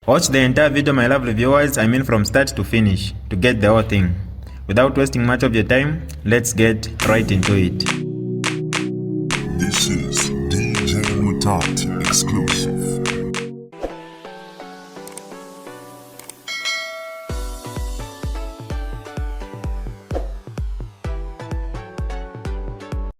Watch the entire video, my lovely viewers, from start to finish, to get the whole thing. Without wasting much of your time, let's get right into it. This is DJ Mutati exclusive.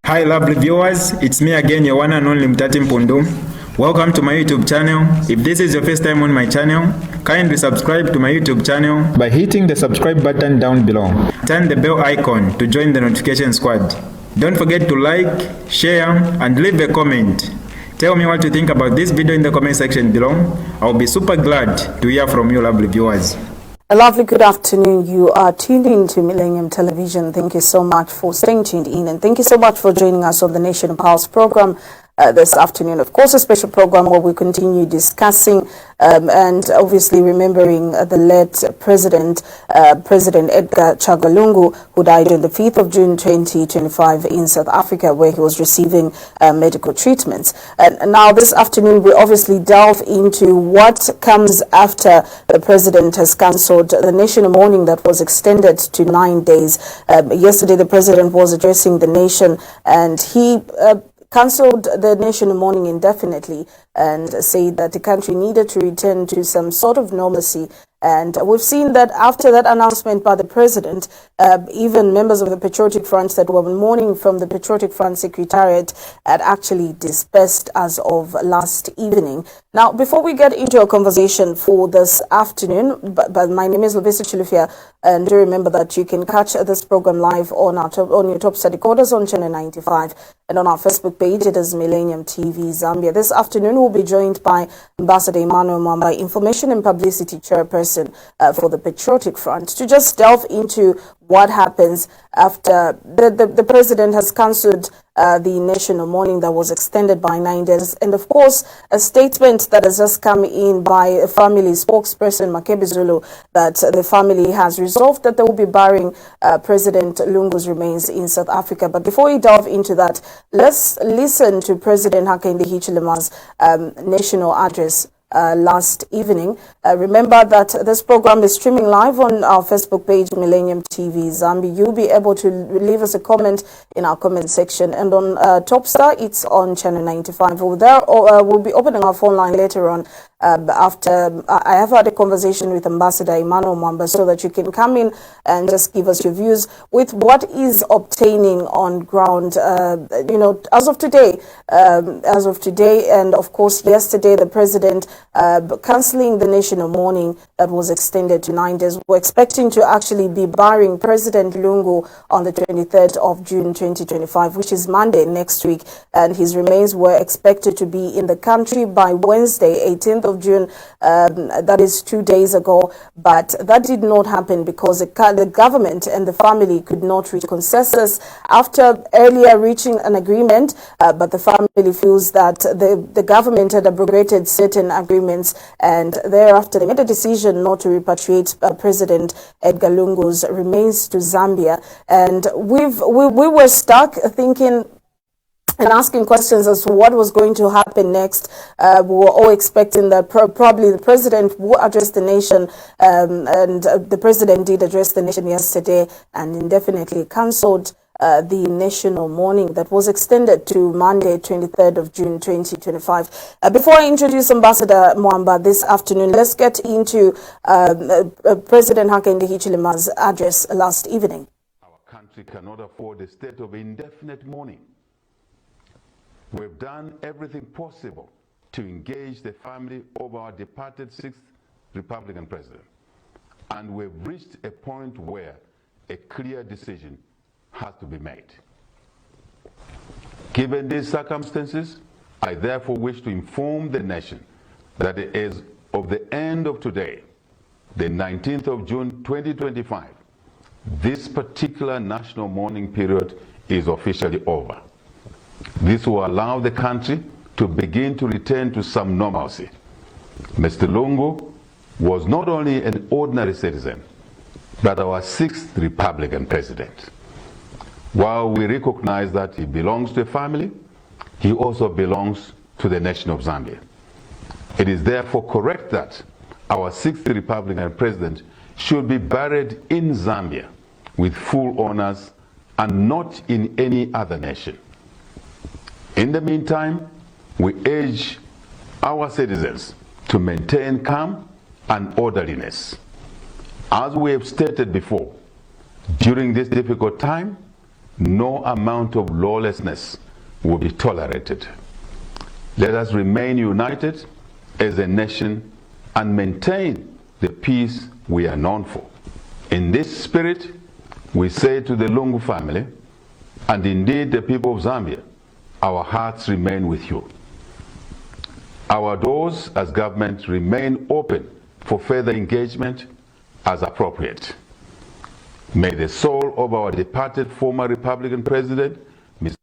Hi lovely viewers, it's me again, your one and only Mutati Mpundu. Welcome to my YouTube channel. If this is your first time on my channel, kindly subscribe to my YouTube channel by hitting the subscribe button down below. Turn the bell icon to join the notification squad. Don't forget to like, share, and leave a comment. Tell me what you think about this video in the comment section below. I'll be super glad to hear from you lovely viewers. A lovely good afternoon. You are tuned in to Millennium Television. Thank you so much for staying tuned in, and thank you so much for joining us on the Nation Pulse program this afternoon. Of course, a special program where we continue discussing and obviously remembering the late President Edgar Chagwa Lungu, who died on the 5th of June 2025 in South Africa, where he was receiving medical treatments. And now this afternoon, we obviously delve into what comes after the President has cancelled the national mourning that was extended to 9 days. Yesterday, the President was addressing the nation, and he cancelled the national mourning indefinitely and said that the country needed to return to some sort of normalcy. And we've seen that after that announcement by the President, even members of the Patriotic Front that were mourning from the Patriotic Front Secretariat had actually dispersed as of last evening. Now, before we get into a conversation for this afternoon, but my name is Lovisa Chilufia, and do remember that you can catch this program live on your top set decoders on channel 95, and on our Facebook page it is Millennium TV Zambia. This afternoon we'll be joined by Ambassador Emmanuel Mwamba, Information and Publicity Chairperson for the Patriotic Front, to just delve into what happens after the President has cancelled the national mourning that was extended by 9 days. And of course, a statement that has just come in by a family spokesperson, Makebi Zulu, that the family has resolved that they will be burying President Lungu's remains in South Africa. But before we delve into that, let's listen to President Hakainde Hichilema's national address last evening. Remember that this program is streaming live on our Facebook page, Millennium TV Zambia. You'll be able to leave us a comment in our comment section, and on Topstar, it's on channel 95. We'll be opening our phone line later on after I have had a conversation with Ambassador Emmanuel Mwamba, so that you can come in and just give us your views with what is obtaining on ground, as of today, and of course yesterday the President cancelling the national mourning that was extended to 9 days. We're expecting to actually be burying President Lungu on the 23rd of June 2025, which is Monday next week, and his remains were expected to be in the country by Wednesday, 18th of June, that is 2 days ago, but that did not happen because the government and the family could not reach consensus after earlier reaching an agreement, but the family feels that the government had abrogated certain agreements, and thereafter they made a decision not to repatriate President Edgar Lungu's remains to Zambia. And we were stuck thinking and asking questions as to what was going to happen next. We were all expecting that probably the President would address the nation, and the President did address the nation yesterday and indefinitely cancelled the national mourning that was extended to Monday, 23rd of June 2025. Before I introduce Ambassador Mwamba this afternoon, let's get into President Hakainde Hichilema's address last evening. Our country cannot afford a state of indefinite mourning. We've done everything possible to engage the family of our departed 6th Republican president, and we've reached a point where a clear decision has to be made. Given these circumstances, I therefore wish to inform the nation that as of the end of today, the 19th of June 2025, this particular national mourning period is officially over. This will allow the country to begin to return to some normalcy. Mr. Lungu was not only an ordinary citizen, but our 6th Republican president. While we recognize that he belongs to a family, he also belongs to the nation of Zambia. It is therefore correct that our sixth Republican president, should be buried in Zambia with full honors and not in any other nation. In the meantime, we urge our citizens to maintain calm and orderliness. As we have stated before, during this difficult time, no amount of lawlessness will be tolerated. Let us remain united as a nation and maintain the peace we are known for. In this spirit, we say to the Lungu family, and indeed the people of Zambia, our hearts remain with you. Our doors as government remain open for further engagement as appropriate. May the soul of our departed former Republican president, Ms.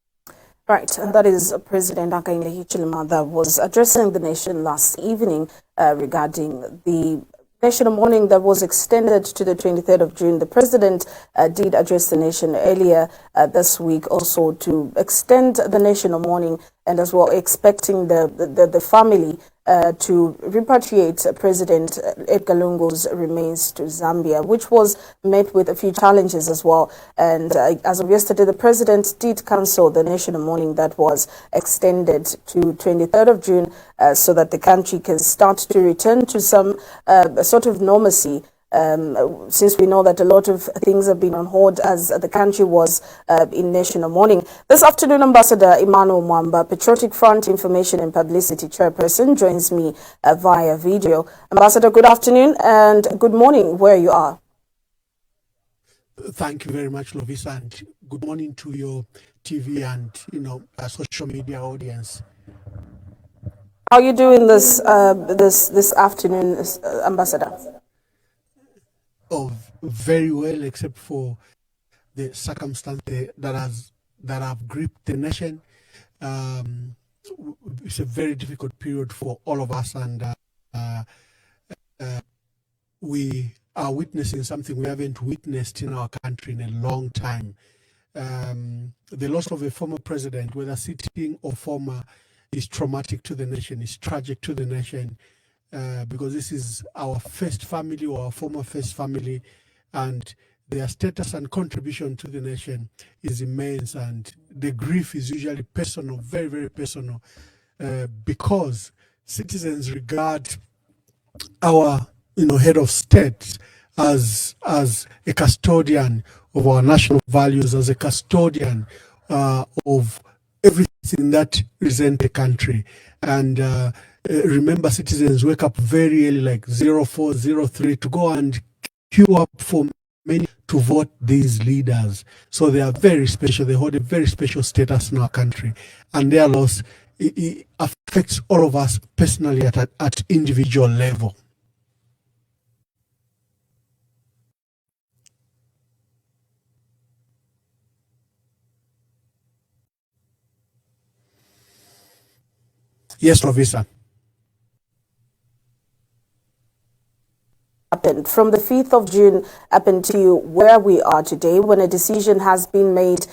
Right, and that is President Hakainde Hichilema that was addressing the nation last evening regarding the national mourning that was extended to the 23rd of June. The president did address the nation earlier this week also to extend the national mourning, and as well expecting the family to repatriate President Edgar Lungu's remains to Zambia, which was met with a few challenges as well. And as of yesterday, the president did cancel the national mourning that was extended to 23rd of June so that the country can start to return to some sort of normalcy. Since we know that a lot of things have been on hold as the country was in national mourning. This afternoon, Ambassador Emmanuel Mwamba, Patriotic Front Information and Publicity Chairperson, joins me via video. Ambassador, good afternoon and good morning where you are. Thank you very much, Lovisa, and good morning to your TV and social media audience. How are you doing this afternoon, Ambassador? Oh, very well, except for the circumstance that have gripped the nation. It's a very difficult period for all of us, and we are witnessing something we haven't witnessed in our country in a long time. The loss of a former president, whether sitting or former, is traumatic to the nation, is tragic to the nation. Because this is our first family or our former first family, and their status and contribution to the nation is immense, and the grief is usually personal, very, very personal, because citizens regard our head of state as a custodian of our national values, as a custodian of everything that represents the country. And remember, citizens wake up very early, like 04:03, to go and queue up for many to vote these leaders. So they are very special. They hold a very special status in our country, and their loss it affects all of us personally at individual level. Yes, Lovisa. Happened from the 5th of June up until where we are today, when a decision has been made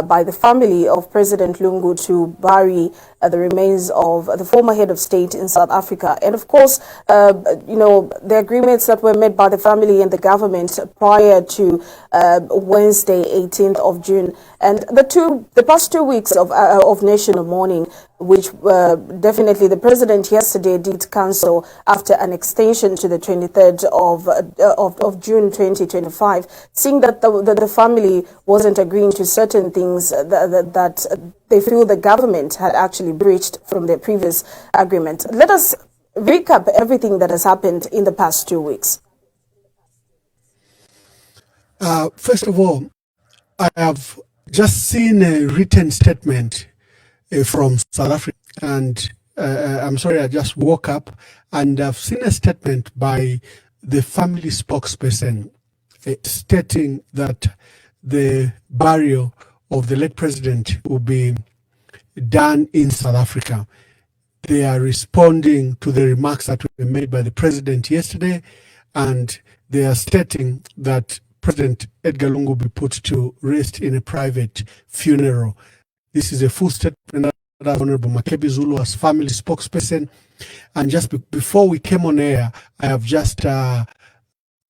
by the family of President Lungu to bury the remains of the former head of state in South Africa. And of course, the agreements that were made by the family and the government prior to Wednesday, 18th of June. And the past 2 weeks of national mourning, which definitely the president yesterday did cancel after an extension to the 23rd of June 2025, seeing that the family wasn't agreeing to certain things that they feel the government had actually breached from their previous agreement. Let us recap everything that has happened in the past 2 weeks. First of all, I have just seen a written statement from South Africa, and I'm sorry, I just woke up and I've seen a statement by the family spokesperson stating that the burial of the late president will be done in South Africa. They are responding to the remarks that were made by the president yesterday, and they are stating that President Edgar Lungu will be put to rest in a private funeral. This is a full statement that Honorable Makebi Zulu as family spokesperson. And just before we came on air, I have just called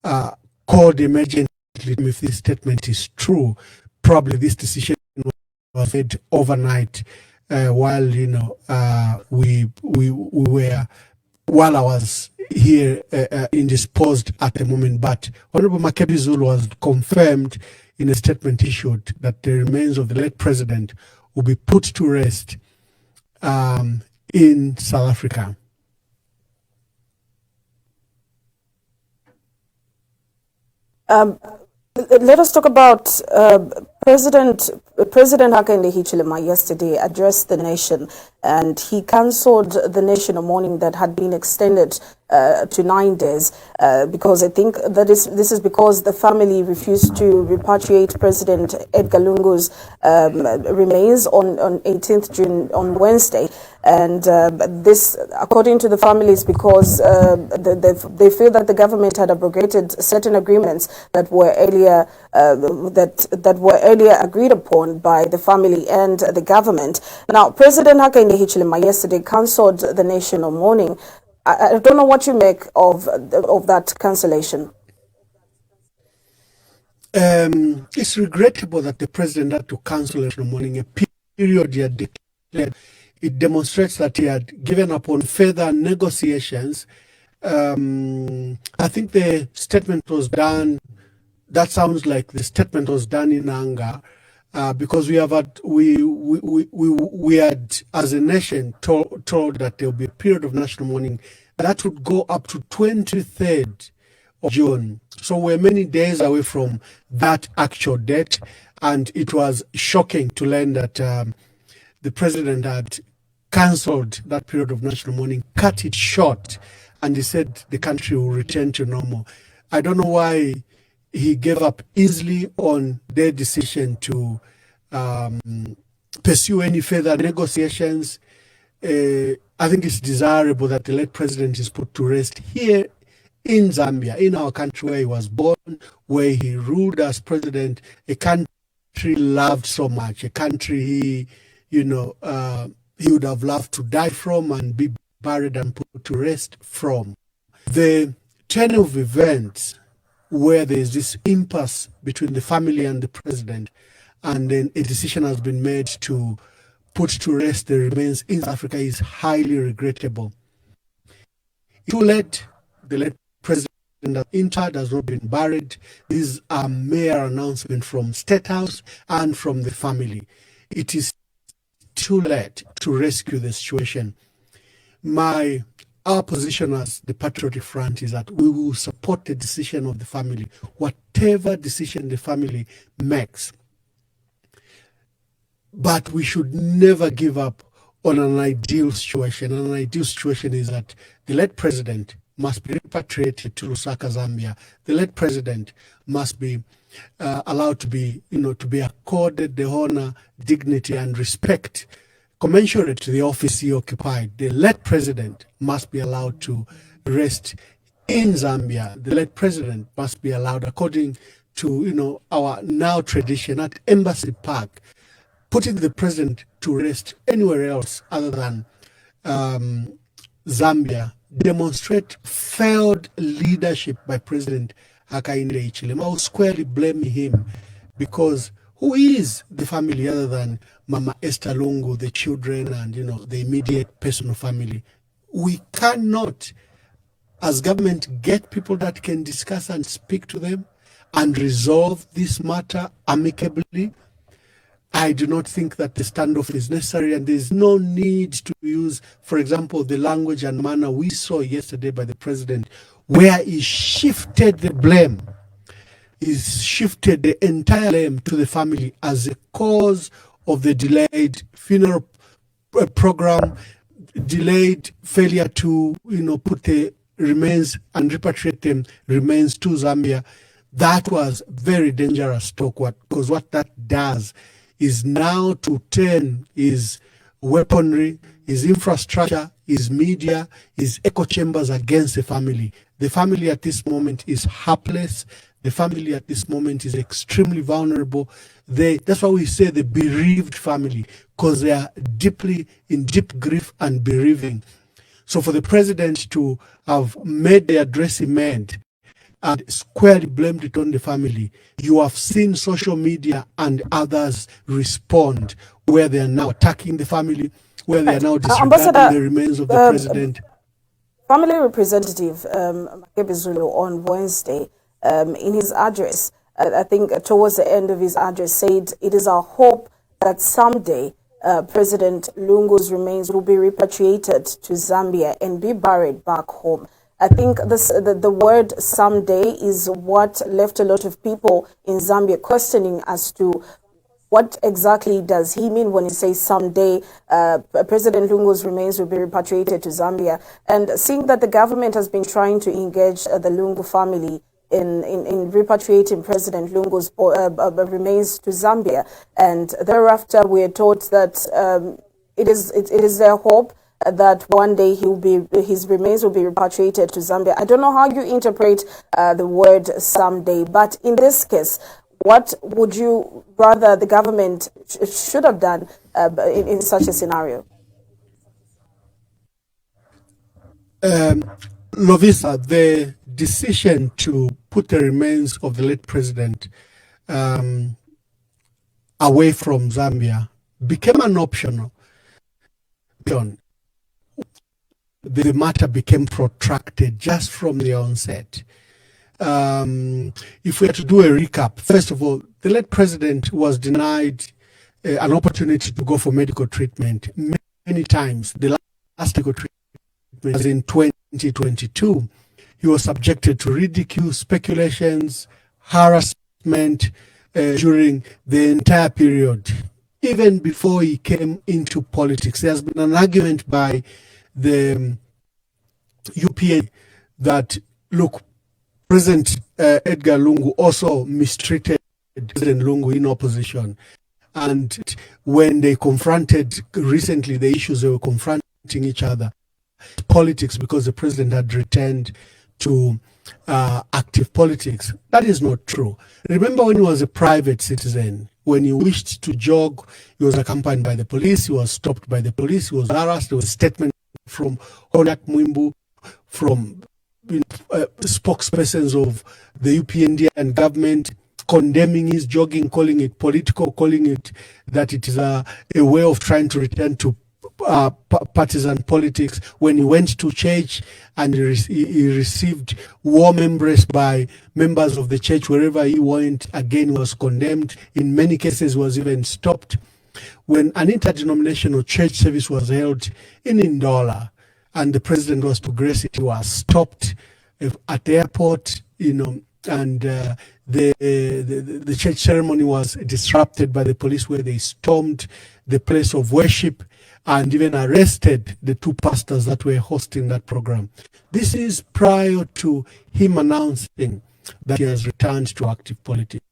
emergently if this statement is true. Probably this decision was made overnight while we were while I was here indisposed at the moment. But Honorable Makebi Zulu has confirmed in a statement issued that the remains of the late president will be put to rest in South Africa. Let us talk about President Hakainde Hichilema yesterday addressed the nation, and he cancelled the national mourning that had been extended to 9 days because I think that this is because the family refused to repatriate President Edgar Lungu's remains on 18th June on Wednesday, and this, according to the families, because they feel that the government had abrogated certain agreements that were earlier that were earlier agreed upon by the family and the government. Now, President Hakainde Hichilema yesterday cancelled the national mourning. I don't know what you make of that cancellation. It's regrettable that the president had to cancel national mourning, a period he had declared. It demonstrates that he had given up on further negotiations. I think the statement was done. That sounds like the statement was done in anger, because we had as a nation told that there will be a period of national mourning that would go up to 23rd of June. So we're many days away from that actual date, and it was shocking to learn that the president had cancelled that period of national mourning, cut it short, and he said the country will return to normal. I don't know why he gave up easily on their decision to pursue any further negotiations. I think it's desirable that the late president is put to rest here in Zambia, in our country where he was born, where he ruled as president, a country loved so much, a country he would have loved to die from and be buried and put to rest from. The turn of events where there is this impasse between the family and the president, and then a decision has been made to put to rest the remains in South Africa, is highly regrettable. Too late, the late president interred has not been buried. This is a mere announcement from State House and from the family. It is too late to rescue the situation. Our position as the Patriotic Front is that we will support the decision of the family, whatever decision the family makes. But we should never give up on an ideal situation. An ideal situation is that the late president must be repatriated to Lusaka, Zambia. The late president must be allowed to be accorded the honor, dignity, and respect commensurate to the office he occupied. The late president must be allowed to rest in Zambia. The late president must be allowed, according to our now tradition at Embassy Park. Putting the president to rest anywhere else other than Zambia demonstrate failed leadership by President Hakainde Hichilema. I will squarely blame him, because who is the family other than Mama Esther Lungu, the children, and the immediate personal family? We cannot, as government, get people that can discuss and speak to them and resolve this matter amicably. I do not think that the standoff is necessary, and there is no need to use, for example, the language and manner we saw yesterday by the president, where he shifted the blame. He shifted the entire blame to the family as a cause of the delayed funeral program, delayed failure to put the remains and repatriate them remains to Zambia. That was very dangerous talk, because what that does is now to turn his weaponry, his infrastructure, his media, his echo chambers against the family. The family at this moment is helpless. The family at this moment is extremely vulnerable. That's why we say the bereaved family, because they are deeply in deep grief and bereaving. So for the president to have made the address he made and squarely blamed it on the family, you have seen social media and others respond, where they are now attacking the family, where they are now disregarding the remains of the president. Family representative Makebe Zulu on Wednesday, in his address, I think towards the end of his address, said it is our hope that someday President Lungu's remains will be repatriated to Zambia and be buried back home. I think the word someday is what left a lot of people in Zambia questioning as to what exactly does he mean when he says someday President Lungu's remains will be repatriated to Zambia. And seeing that the government has been trying to engage the Lungu family in repatriating President Lungu's remains to Zambia, and thereafter we are taught that it is their hope that one day his remains will be repatriated to Zambia. I don't know how you interpret the word someday, but in this case, what would you rather the government should have done in such a scenario? Lovisa, the decision to put the remains of the late president away from Zambia became an optional. The matter became protracted just from the onset. If we are to do a recap, first of all, the late president was denied an opportunity to go for medical treatment many times. The last medical treatment was in 2022. He was subjected to ridicule, speculations, harassment during the entire period. Even before he came into politics, there has been an argument by the UPA that, look, President Edgar Lungu also mistreated President Lungu in opposition. And when they confronted recently the issues, they were confronting each other. Politics, because the president had returned to active politics. That is not true. Remember when he was a private citizen, when he wished to jog, he was accompanied by the police, he was stopped by the police, he was harassed. There was a statement from Honak Mwimbu, from spokespersons of the UPND and government, condemning his jogging, calling it political, calling it that it is a way of trying to return to partisan politics. When he went to church and he received warm embrace by members of the church wherever he went, again was condemned. In many cases was even stopped. When an interdenominational church service was held in Ndola and the president was to grace it, he was stopped at the airport, and the church ceremony was disrupted by the police, where they stormed the place of worship and even arrested the two pastors that were hosting that program. This is prior to him announcing that he has returned to active politics.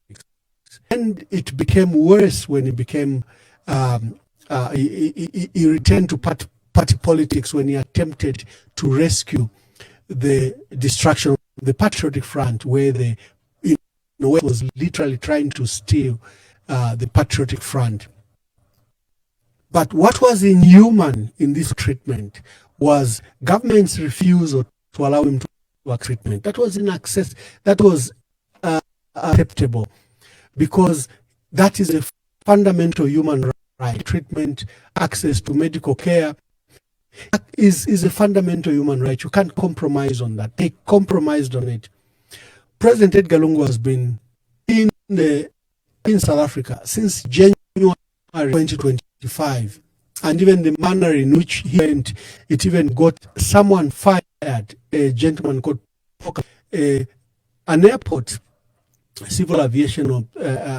And it became worse when he became, he returned to party politics when he attempted to rescue the destruction of the Patriotic Front, where the was literally trying to steal the Patriotic Front. But what was inhuman in this treatment was government's refusal to allow him to work treatment. That was that was acceptable, because that is a fundamental human right. Treatment, access to medical care is a fundamental human right. You can't compromise on that. They compromised on it. President Edgar Lungu has been in South Africa since January 2025, and even the manner in which he went, it even got someone fired. A gentleman called Poker, an airport civil aviation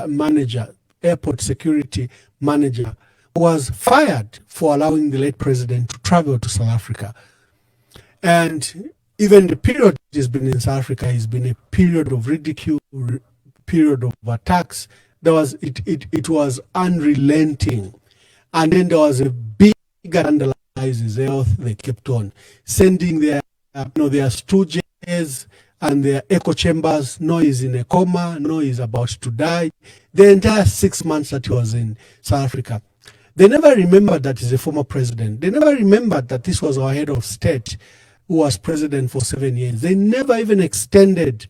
manager, airport security manager, was fired for allowing the late president to travel to South Africa. And even the period he's been in South Africa has been a period of ridicule, period of attacks. It was unrelenting. And then there was a big vandalizes health. They kept on sending their stooges and their echo chambers. No, he's in a coma. No, he's about to die. The entire 6 months that he was in South Africa. They never remembered that he's a former president. They never remembered that this was our head of state who was president for 7 years. They never even extended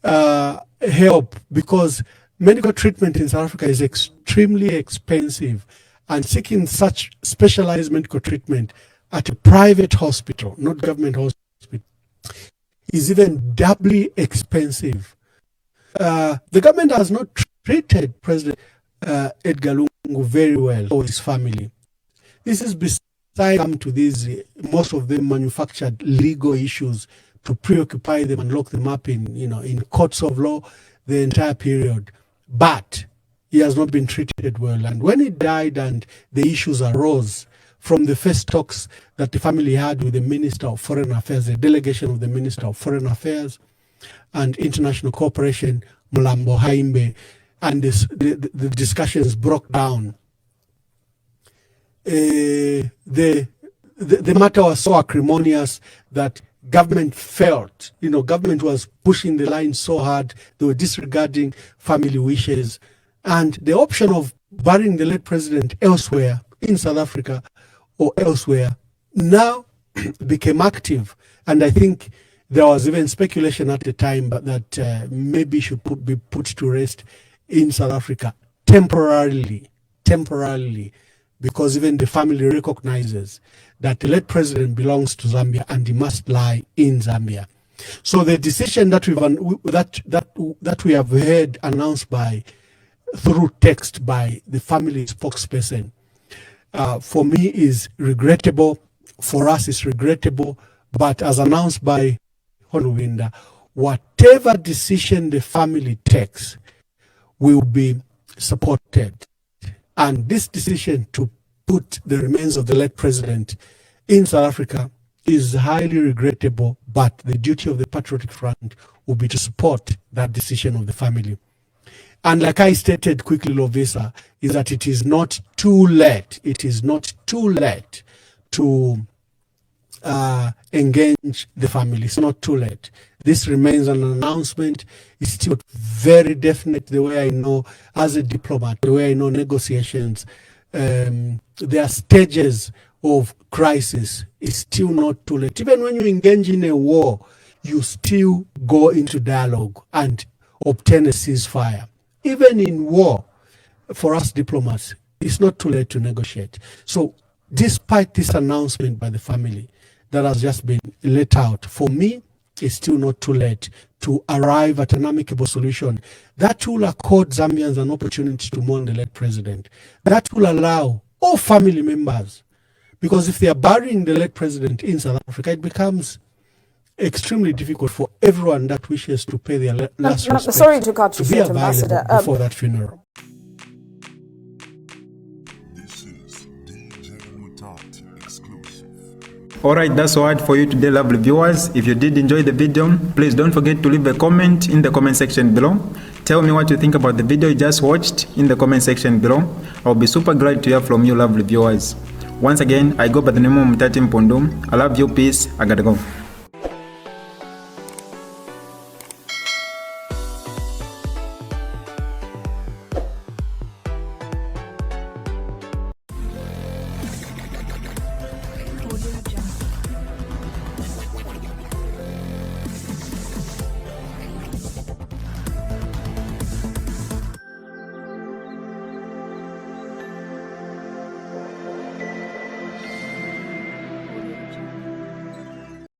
help, because medical treatment in South Africa is extremely expensive, and seeking such specialized medical treatment at a private hospital, not government hospital, is even doubly expensive. The government has not treated President Edgar Lungu very well, or his family. This is beside come to these, most of them manufactured legal issues to preoccupy them and lock them up in courts of law the entire period. But he has not been treated well. And when he died and the issues arose from the first talks that the family had with the Minister of Foreign Affairs, the delegation of the Minister of Foreign Affairs and International Cooperation, Mulambo Haimbe, and the discussions broke down. The matter was so acrimonious that government felt, government was pushing the line so hard, they were disregarding family wishes. And the option of burying the late president elsewhere, in South Africa or elsewhere, now became active. And I think there was even speculation at the time that maybe should be put to rest in South Africa temporarily, because even the family recognizes that the late president belongs to Zambia and he must lie in Zambia. So the decision that we have heard announced through text by the family spokesperson, for me is regrettable. For us, it's regrettable. But as announced by Honuwinda, whatever decision the family takes will be supported. And this decision to put the remains of the late president in South Africa is highly regrettable, but the duty of the Patriotic Front will be to support that decision of the family. And like I stated quickly, Lovisa, is that it is not too late. It is not too late to engage the family. It's not too late. This remains an announcement. It's still very definite, the way I know as a diplomat, the way I know negotiations. There are stages of crisis. It's still not too late. Even when you engage in a war, you still go into dialogue and obtain a ceasefire. Even in war, for us diplomats, it's not too late to negotiate. So despite this announcement by the family that has just been let out, for me, it's still not too late to arrive at an amicable solution that will accord Zambians an opportunity to mourn the late president. That will allow all family members, because if they are burying the late president in South Africa, it becomes extremely difficult for everyone that wishes to pay their last respect. Sorry to cut you short, Ambassador. Before that funeral. This is DJ Mutati exclusive. Alright, that's all for you today, lovely viewers. If you did enjoy the video, please don't forget to leave a comment in the comment section below. Tell me what you think about the video you just watched in the comment section below. I'll be super glad to hear from you, lovely viewers. Once again, I go by the name of Mutati Mpundu. I love you, peace, I gotta go.